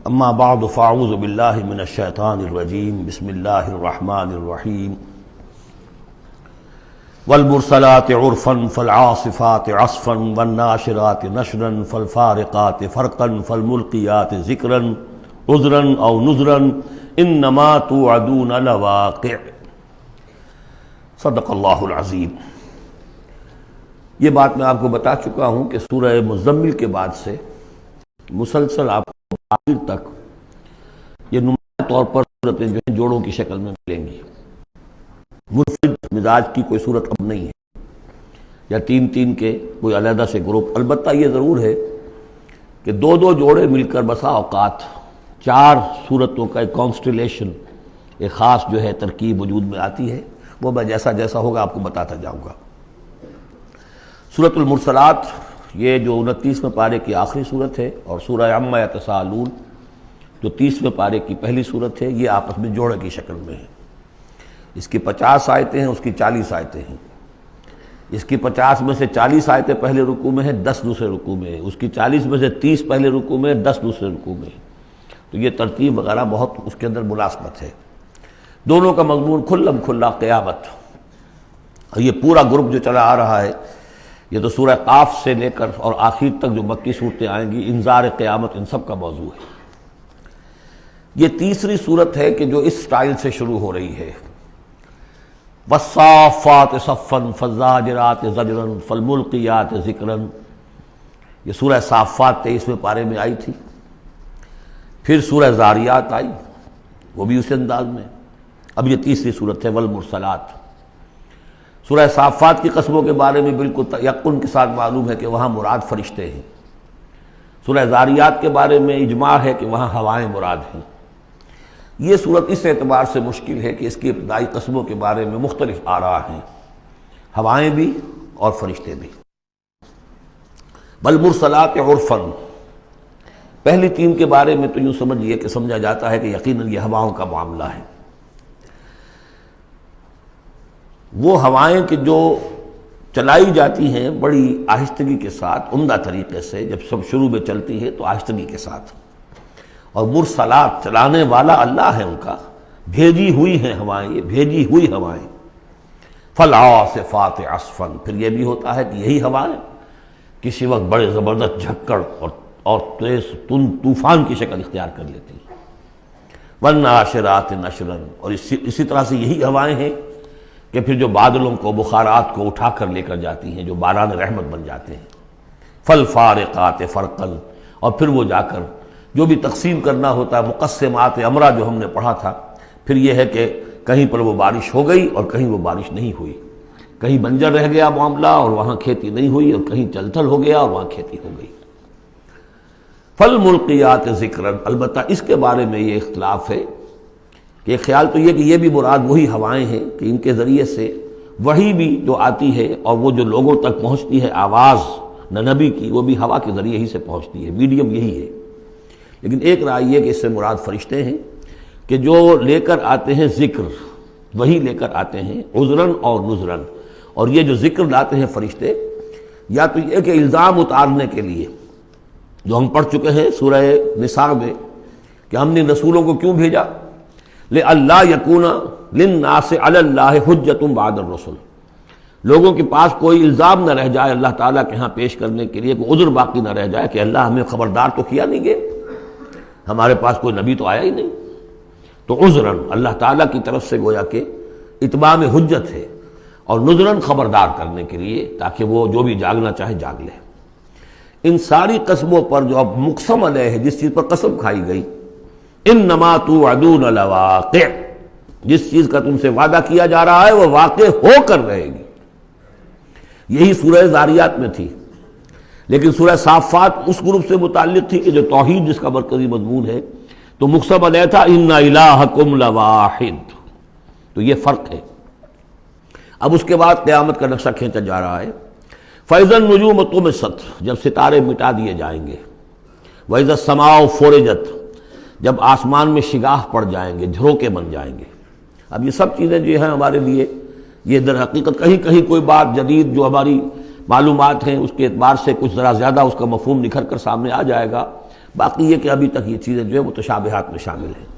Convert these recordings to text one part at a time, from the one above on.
اما بعد فاعوذ باللہ من الشیطان الرجیم بسم اللہ الرحمن الرحیم والمرسلات عرفا فالعاصفات عصفا والناشرات نشرا فالفارقات فرقا فالملقیات ذکرا عذرا او نذرا انما توعدون لواقع صدق اللہ العظیم۔ یہ بات میں آپ کو بتا چکا ہوں کہ سورہ مزمل کے بعد سے مسلسل آپ کو آخر تک یہ نمایاں طور پر صورتیں جو ہیں جوڑوں کی شکل میں ملیں گی۔ منفرد مزاج کی کوئی صورت اب نہیں ہے یا تین تین کے کوئی علیحدہ سے گروپ۔ البتہ یہ ضرور ہے کہ دو دو جوڑے مل کر بسا اوقات چار صورتوں کا ایک کانسٹیلیشن، ایک خاص جو ہے ترکیب وجود میں آتی ہے۔ وہ میں جیسا جیسا ہوگا آپ کو بتاتا جاؤں گا۔ سورۃ المرسلات یہ جو 29ویں پارے کی آخری صورت ہے، اور سورہ عما یتساءلون جو 30ویں پارے کی پہلی صورت ہے، یہ آپس میں جوڑے کی شکل میں ہے۔ اس کی 50 آیتیں ہیں، اس کی 40 آیتیں ہیں۔ اس کی 50 میں سے 40 آیتیں پہلے رکوع میں ہیں، 10 دوسرے رکوع میں ہیں۔ اس کی 40 میں سے 30 پہلے رکوع میں ہیں، 10 دوسرے رکوع میں ہیں۔ تو یہ ترتیب وغیرہ بہت اس کے اندر ملازمت ہے۔ دونوں کا مضمون کھلم کھلا قیامت، اور یہ پورا گروپ جو چلا آ رہا ہے یہ تو سورہ قاف سے لے کر اور آخر تک جو مکی صورتیں آئیں گی، انذار قیامت ان سب کا موضوع ہے۔ یہ تیسری صورت ہے کہ جو اس سٹائل سے شروع ہو رہی ہے، والصافات صفا فالزاجرات زجرا فالملقیات ذکرا۔ یہ سورہ صافات 23ویں پارے میں آئی تھی، پھر سورہ زاریات آئی، وہ بھی اسی انداز میں۔ اب یہ تیسری صورت ہے والمرسلات۔ سورہ صافات کی قسموں کے بارے میں بالکل یقین کے ساتھ معلوم ہے کہ وہاں مراد فرشتے ہیں۔ سورہ زاریات کے بارے میں اجماع ہے کہ وہاں ہوائیں مراد ہیں۔ یہ صورت اس اعتبار سے مشکل ہے کہ اس کی ابتدائی قسموں کے بارے میں مختلف آراء ہیں، ہوائیں بھی اور فرشتے بھی۔ والمرسلات عرفا، پہلی تین کے بارے میں تو یوں سمجھیے کہ سمجھا جاتا ہے کہ یقیناً یہ ہواؤں کا معاملہ ہے۔ وہ ہوائیں کہ جو چلائی جاتی ہیں بڑی آہستگی کے ساتھ، عمدہ طریقے سے، جب سب شروع میں چلتی ہے تو آہستگی کے ساتھ، اور مرسلات چلانے والا اللہ ہے ان کا، بھیجی ہوئی ہیں ہوائیں، یہ بھیجی ہوئی ہوائیں۔ فالعاصفات عصفا، پھر یہ بھی ہوتا ہے کہ یہی ہوائیں کسی وقت بڑے زبردست جھکڑ اور تیز طوفان کی شکل اختیار کر لیتی ہیں۔ والناشرات نشرا، اور اسی طرح سے یہی ہوائیں ہیں کہ پھر جو بادلوں کو، بخارات کو اٹھا کر لے کر جاتی ہیں، جو باران رحمت بن جاتے ہیں۔ فالفارقات فرقا، اور پھر وہ جا کر جو بھی تقسیم کرنا ہوتا ہے، مقسمات امرہ جو ہم نے پڑھا تھا، پھر یہ ہے کہ کہیں پر وہ بارش ہو گئی اور کہیں وہ بارش نہیں ہوئی، کہیں بنجر رہ گیا معاملہ اور وہاں کھیتی نہیں ہوئی، اور کہیں چل تھل ہو گیا اور وہاں کھیتی ہو گئی۔ فالملقیات ذکرا، البتہ اس کے بارے میں یہ اختلاف ہے کہ خیال تو یہ کہ یہ بھی مراد وہی ہوائیں ہیں کہ ان کے ذریعے سے وحی بھی جو آتی ہے اور وہ جو لوگوں تک پہنچتی ہے آواز نبی کی، وہ بھی ہوا کے ذریعے ہی سے پہنچتی ہے، میڈیم یہی ہے۔ لیکن ایک رائے یہ کہ اس سے مراد فرشتے ہیں کہ جو لے کر آتے ہیں ذکر، وہی لے کر آتے ہیں عذراً اور نذراً۔ اور یہ جو ذکر لاتے ہیں فرشتے، یا تو یہ کہ الزام اتارنے کے لیے، جو ہم پڑھ چکے ہیں سورہ نساء میں کہ ہم نے رسولوں کو کیوں بھیجا، لِأَلَّا يَكُونَ لِلنَّاسِ عَلَى اللَّهِ حُجَّةٌ بَعْدَ الرُّسُلِ، لوگوں کے پاس کوئی الزام نہ رہ جائے اللہ تعالیٰ کے ہاں پیش کرنے کے لیے، کوئی عذر باقی نہ رہ جائے کہ اللہ ہمیں خبردار تو کیا نہیں گئے، ہمارے پاس کوئی نبی تو آیا ہی نہیں۔ تو عذراً اللہ تعالیٰ کی طرف سے گویا کہ اتمام حجت ہے، اور نذراً خبردار کرنے کے لیے تاکہ وہ جو بھی جاگنا چاہے جاگ لے۔ ان ساری قسموں پر جو اب مقسم علیہ ہے، جس چیز پر قسم کھائی گئی، انما توعدون لواقع، جس چیز کا تم سے وعدہ کیا جا رہا ہے وہ واقع ہو کر رہے گی۔ یہی سورہ زاریات میں تھی، لیکن سورہ صافات اس گروپ سے متعلق تھی کہ جو توحید جس کا مرکزی مضمون ہے، تو مقسم علیہ تھا ان الہکم لواحد۔ تو یہ فرق ہے۔ اب اس کے بعد قیامت کا نقشہ کھینچا جا رہا ہے۔ فَإِذَا النُّجُومُ طُمِسَتْ، جب ستارے مٹا دیے جائیں گے۔ وَإِذَا السَّمَاءُ فُرِجَتْ، جب آسمان میں شگاہ پڑ جائیں گے، جھروکے بن جائیں گے۔ اب یہ سب چیزیں جو ہیں ہمارے لیے، یہ در حقیقت کہیں کہیں کوئی بات جدید جو ہماری معلومات ہیں اس کے اعتبار سے کچھ ذرا زیادہ اس کا مفہوم نکھر کر سامنے آ جائے گا، باقی یہ کہ ابھی تک یہ چیزیں جو ہے متشابہات میں شامل ہیں۔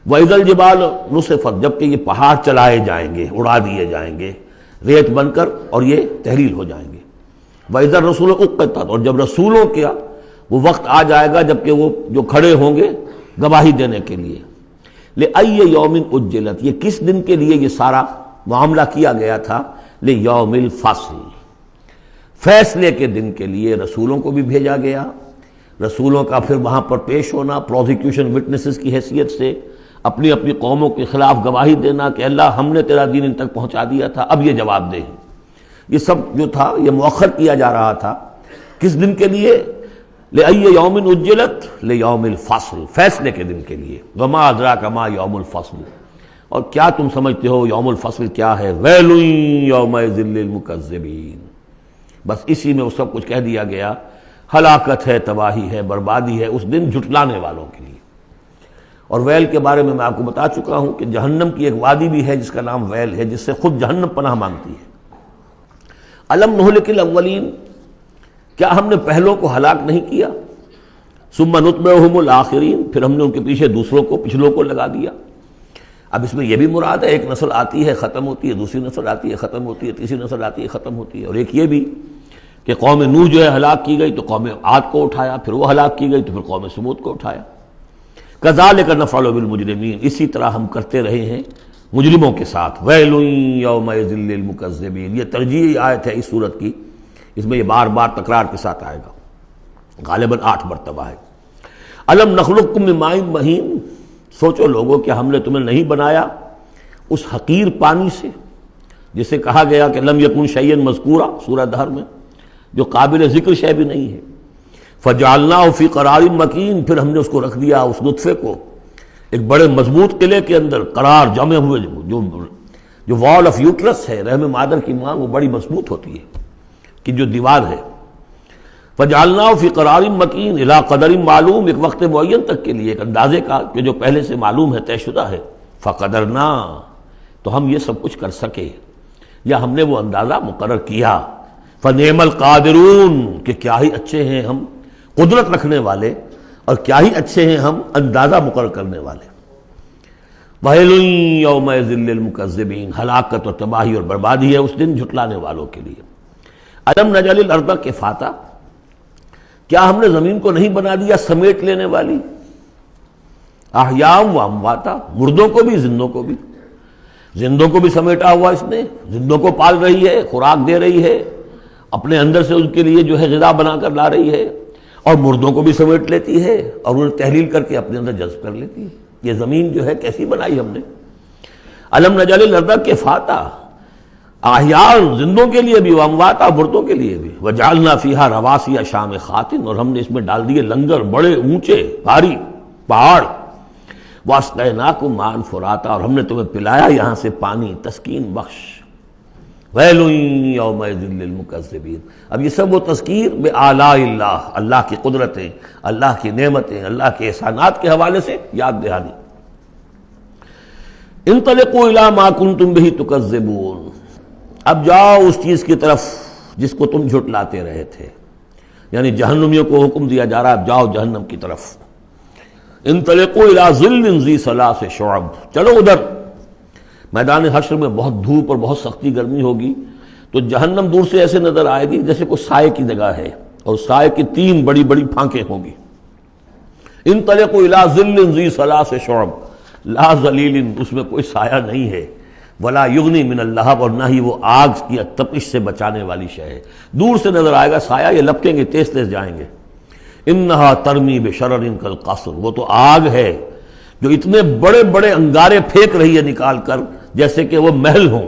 وَإِذَا الْجِبَالُ نُصِفَتْ، جبکہ یہ پہاڑ چلائے جائیں گے، اڑا دیے جائیں گے ریت بن کر، اور یہ تحلیل ہو جائیں گے۔ وَإِذَا الرُّسُلُ أُقِّتَتْ، اور جب رسولوں کا وہ وقت آ جائے گا جبکہ وہ جو کھڑے ہوں گے گواہی دینے کے لیے۔ لِأَيِّ يَوْمٍ أُجِّلَتْ، یہ کس دن کے لیے یہ سارا معاملہ کیا گیا تھا؟ لِيَوْمِ الْفَصْلِ، فیصلے کے دن کے لیے رسولوں کو بھی بھیجا گیا، رسولوں کا پھر وہاں پر پیش ہونا پروزیکیوشن وٹنسز کی حیثیت سے، اپنی اپنی قوموں کے خلاف گواہی دینا کہ اللہ ہم نے تیرا دین ان تک پہنچا دیا تھا، اب یہ جواب دے۔ یہ سب جو تھا یہ مؤخر کیا جا رہا تھا، کس دن کے لیے؟ لِأَيِّ يَوْمٍ أُجِّلَتْ لِيَوْمِ الْفَصْلِ، فیصلے کے دن کے لیے۔ وَمَا أَدْرَاكَ مَا يَوْمُ الْفَصْلِ، اور کیا تم سمجھتے ہو یوم الفصل کیا ہے؟ وَيْلٌ يَوْمَئِذٍ لِّلْمُكَذِّبِينَ، بس اسی میں وہ سب کچھ کہہ دیا گیا، ہلاکت ہے، تباہی ہے، بربادی ہے اس دن جھٹلانے والوں کے لیے۔ اور ویل کے بارے میں آپ کو بتا چکا ہوں کہ جہنم کی ایک وادی بھی ہے جس کا نام ویل ہے، جس سے خود جہنم پناہ مانگتی ہے۔ الم نہلک الاولین، کیا ہم نے پہلوں کو ہلاک نہیں کیا؟ ثم نتبعہم الآخرین، پھر ہم نے ان کے پیچھے دوسروں کو، پچھلوں کو لگا دیا۔ اب اس میں یہ بھی مراد ہے، ایک نسل آتی ہے ختم ہوتی ہے، دوسری نسل آتی ہے ختم ہوتی ہے، تیسری نسل آتی ہے ختم ہوتی ہے، اور ایک یہ بھی کہ قوم نوح جو ہے ہلاک کی گئی تو قوم عاد کو اٹھایا، پھر وہ ہلاک کی گئی تو پھر قوم سمود کو اٹھایا۔ کذالک نفعل بالمجرمین، اسی طرح ہم کرتے رہے ہیں مجرموں کے ساتھ۔ ویل یومئذ للمکذبین، یہ ترجیحی آیت ہے اس صورت کی، اس میں یہ بار بار تکرار کے ساتھ آئے گا، غالباً 8 مرتبہ ہے۔ الم نخلقکم من ماء مہین، سوچو لوگوں کہ ہم نے تمہیں نہیں بنایا اس حقیر پانی سے جسے کہا گیا کہ لم یکن شیئا مذکورا سورہ دہر میں، جو قابل ذکر شے بھی نہیں ہے۔ فجعلناہ فی قرار مکین، پھر ہم نے اس کو رکھ دیا، اس نطفے کو ایک بڑے مضبوط قلعے کے اندر قرار جمے ہوئے، جو وال آف یوٹرس ہے، رحم مادر کی ماں، وہ بڑی مضبوط ہوتی ہے کہ جو دیوار ہے۔ فجعلناہ فی قرار مکین الی قدر معلوم، ایک وقت معین تک کے لیے، ایک اندازے کا کہ جو پہلے سے معلوم ہے، طے شدہ ہے۔ فقدرنا، تو ہم یہ سب کچھ کر سکے، یا ہم نے وہ اندازہ مقرر کیا۔ فنعم القادرون، کہ کیا ہی اچھے ہیں ہم قدرت رکھنے والے، اور کیا ہی اچھے ہیں ہم اندازہ مقرر کرنے والے۔ وَيْلٌ يَوْمَئِذٍ لِّلْمُكَذِّبِينَ، ہلاکت اور تباہی اور بربادی ہے اس دن جھٹلانے والوں کے لیے۔ أَلَمْ نَجْعَلِ الْأَرْضَ كِفَاتًا، کیا ہم نے زمین کو نہیں بنا دیا سمیٹ لینے والی؟ احیاء و امواتا، مردوں کو بھی زندوں کو بھی، زندوں کو بھی سمیٹا ہوا اس نے، زندوں کو پال رہی ہے، خوراک دے رہی ہے، اپنے اندر سے ان کے لیے جو ہے غذا بنا کر لا رہی ہے، اور مردوں کو بھی سمیٹ لیتی ہے اور انہیں تحلیل کر کے اپنے اندر جذب کر لیتی ہے۔ یہ زمین جو ہے کیسی بنائی ہم نے۔ الم نجعل الارض کفاتا، احیاء زندوں کے لیے بھی، وامواتا مردوں کے لیے بھی، وجعلنا فیہا رواسی شامخات، اور ہم نے اس میں ڈال دیے لنگر بڑے اونچے بھاری پہاڑ۔ واسقیناکم ماء فراتا، اور ہم نے تمہیں پلایا یہاں سے پانی تسکین بخش۔ ویل یومئذ للمکذبین، اب یہ سب وہ تذکیر بآلاء اللہ، اللہ کی قدرتیں، اللہ کی نعمتیں، اللہ کے احسانات کے حوالے سے یاد دہانی۔ انطلقوا الی ما کنتم بہ تکذبون، اب جاؤ اس چیز کی طرف جس کو تم جھٹلاتے رہے تھے، یعنی جہنمیوں کو حکم دیا جا رہا ہے اب جاؤ جہنم کی طرف۔ انطلقوا الی ظل ذی ثلاث شعب، چلو ادھر۔ میدان حشر میں بہت دھوپ اور بہت سختی گرمی ہوگی، تو جہنم دور سے ایسے نظر آئے گی جیسے کوئی سائے کی جگہ ہے، اور سائے کی 3 بڑی بڑی پھانکیں ہوں گی۔ انطلقوا الی ظل ذی ثلاث شعب، لا ظلیل، اس میں کوئی سایہ نہیں ہے، ولا یغنی من اللہب، اور نہ ہی وہ آگ کی تپش سے بچانے والی شے ہے۔ دور سے نظر آئے گا سایہ، یہ لپکیں گے، تیز تیز جائیں گے۔ انہا ترمی بشرر کالقصر، وہ تو آگ ہے جو اتنے بڑے بڑے انگارے پھینک رہی ہے نکال کر جیسے کہ وہ محل ہوں۔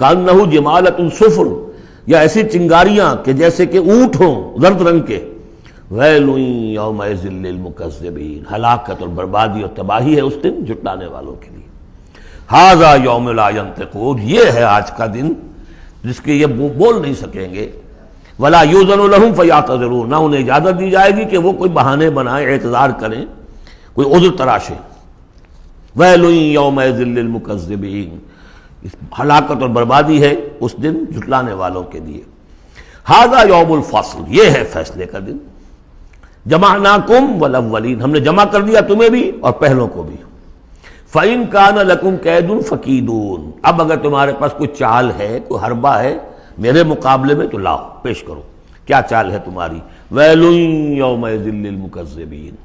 کانہ جمالۃ صفر، یا ایسی چنگاریاں کہ جیسے کہ اونٹ ہوں زرد رنگ کے۔ ویل یومئذ للمکذبین، ہلاکت اور بربادی اور تباہی ہے اس دن جھٹلانے والوں کے لیے۔ ھذا یوم لا ینطقون، یہ ہے آج کا دن جس کے یہ بول نہیں سکیں گے۔ ولا یؤذن لهم فیعتذرون، نہ انہیں اجازت دی جائے گی کہ وہ کوئی بہانے بنائیں، اعتذار کریں، کوئی عذر تراشیں۔ ویل یومئذ للمکذبین، ہلاکت اور بربادی ہے اس دن جھٹلانے والوں کے لیے۔ ھذا یوم الفصل، یہ ہے فیصلے کا دن۔ جمعناکم والاولین، ہم نے جمع کر دیا تمہیں بھی اور پہلوں کو بھی۔ فَإِن كَانَ لَكُمْ كَيْدٌ فَكِيدُونِ، اب اگر تمہارے پاس کوئی چال ہے، کوئی حربہ ہے میرے مقابلے میں تو لاؤ، پیش کرو، کیا چال ہے تمہاری؟ وَيْلٌ يَوْمَئِذٍ لِّلْمُكَذِّبِينَ۔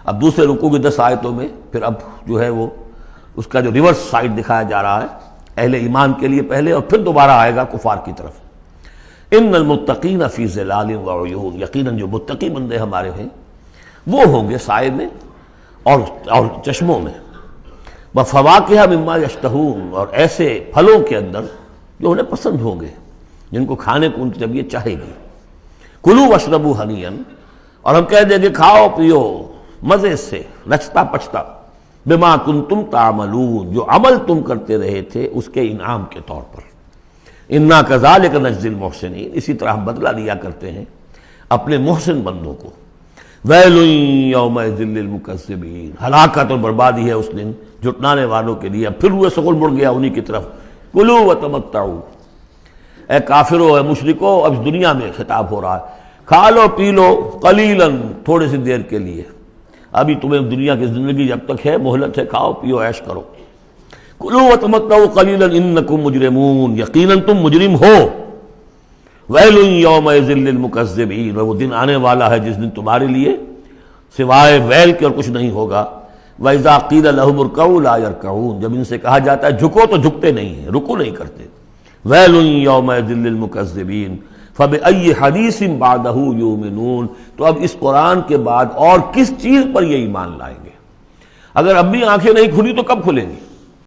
اب دوسرے رکوع کی 10 آیتوں میں پھر اب جو ہے وہ اس کا جو ریورس سائڈ دکھایا جا رہا ہے اہل ایمان کے لیے پہلے، اور پھر دوبارہ آئے گا کفار کی طرف۔ ان المتقین فی ظلال وعیون، یقیناً جو متقی بندے ہمارے ہیں وہ ہوں گے سائے میں اور چشموں میں، وفواکہ مما یشتہون، اور ایسے پھلوں کے اندر جو انہیں پسند ہوں گے، جن کو کھانے کو ان کی طبیعت چاہے گی۔ کلوا واشربوا ہنیئا، اور ہم کہہ دیں گے کھاؤ پیو مزے سے، رچتا پچتا، بما کنتم تعملون، جو عمل تم کرتے رہے تھے اس کے انعام کے طور پر۔ انا کذالک نجزی المحسنین، اسی طرح ہم بدلہ لیا کرتے ہیں اپنے محسن بندوں کو۔ ویل یومئذ للمکذبین، ہلاکت اور بربادی ہے اس دن جھٹلانے والوں کے لیے۔ اب پھر وہ سغل مڑ گیا انہی کی طرف، کلوا وتمتعوا، اے کافرو اے مشرکو، اب اس دنیا میں خطاب ہو رہا ہے، کھا لو پی لو قلیلا، تھوڑی سی دیر کے لیے، ابھی تمہیں دنیا کی زندگی جب تک ہے مہلت ہے، کھاؤ پیو عیش کرو۔ کلوا وتمتعوا قلیلا انکم مجرمون، یقیناً تم مجرم ہو۔ ویل یومئذ للمکذبین، وہ دن آنے والا ہے جس دن تمہارے لیے سوائے ویل کے اور کچھ نہیں ہوگا۔ وَإِذَا قِيلَ لَهُمُ ارْكَعُوا لَا يَرْكَعُونَ، جب ان سے کہا جاتا ہے جھکو تو جھکتے نہیں ہیں، رکو نہیں کرتے۔ ویل یومئذ للمکذبین فَبِأَيِّ حَدِيثٍ بَعْدَهُ يُؤْمِنُونَ، تو اب اس قرآن کے بعد اور کس چیز پر یہ ایمان لائیں گے؟ اگر اب بھی آنکھیں نہیں کھلی تو کب کھلیں گی؟